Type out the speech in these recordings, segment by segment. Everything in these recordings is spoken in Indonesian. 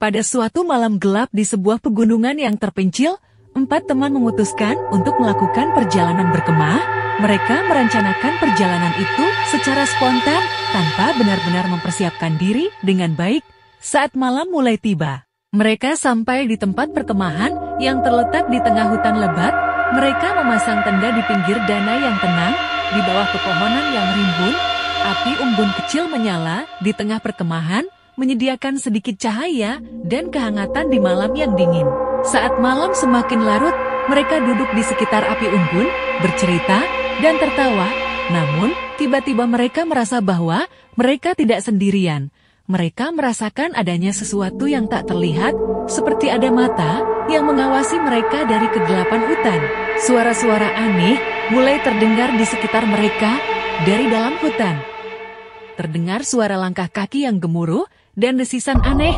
Pada suatu malam gelap di sebuah pegunungan yang terpencil, 4 teman memutuskan untuk melakukan perjalanan berkemah. Mereka merencanakan perjalanan itu secara spontan, tanpa benar-benar mempersiapkan diri dengan baik. Saat malam mulai tiba, mereka sampai di tempat perkemahan yang terletak di tengah hutan lebat. Mereka memasang tenda di pinggir danau yang tenang, di bawah pepohonan yang rimbun. Api unggun kecil menyala di tengah perkemahan, menyediakan sedikit cahaya dan kehangatan di malam yang dingin. Saat malam semakin larut, mereka duduk di sekitar api unggun, bercerita dan tertawa. Namun, tiba-tiba mereka merasa bahwa mereka tidak sendirian. Mereka merasakan adanya sesuatu yang tak terlihat, seperti ada mata yang mengawasi mereka dari kegelapan hutan. Suara-suara aneh mulai terdengar di sekitar mereka dari dalam hutan. Terdengar suara langkah kaki yang gemuruh dan desisan aneh.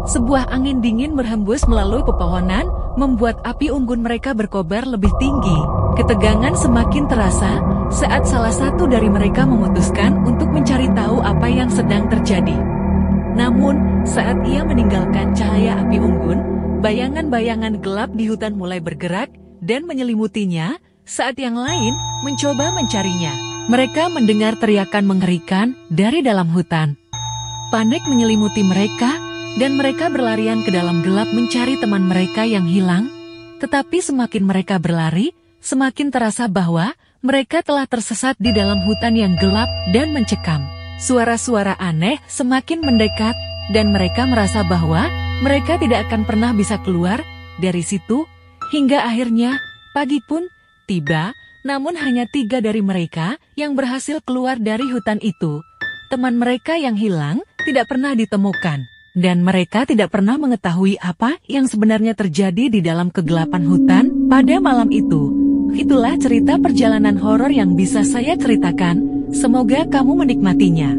Sebuah angin dingin berhembus melalui pepohonan, membuat api unggun mereka berkobar lebih tinggi. Ketegangan semakin terasa saat salah satu dari mereka memutuskan untuk mencari tahu apa yang sedang terjadi. Namun, saat ia meninggalkan cahaya api unggun, bayangan-bayangan gelap di hutan mulai bergerak dan menyelimutinya. Saat yang lain mencoba mencarinya, mereka mendengar teriakan mengerikan dari dalam hutan. Panik menyelimuti mereka, dan mereka berlarian ke dalam gelap mencari teman mereka yang hilang. Tetapi semakin mereka berlari, semakin terasa bahwa mereka telah tersesat di dalam hutan yang gelap dan mencekam. Suara-suara aneh semakin mendekat, dan mereka merasa bahwa mereka tidak akan pernah bisa keluar dari situ. Hingga akhirnya, pagi pun tiba, namun hanya 3 dari mereka yang berhasil keluar dari hutan itu. Teman mereka yang hilang tidak pernah ditemukan, dan mereka tidak pernah mengetahui apa yang sebenarnya terjadi di dalam kegelapan hutan pada malam itu. Itulah cerita perjalanan horor yang bisa saya ceritakan. Semoga kamu menikmatinya.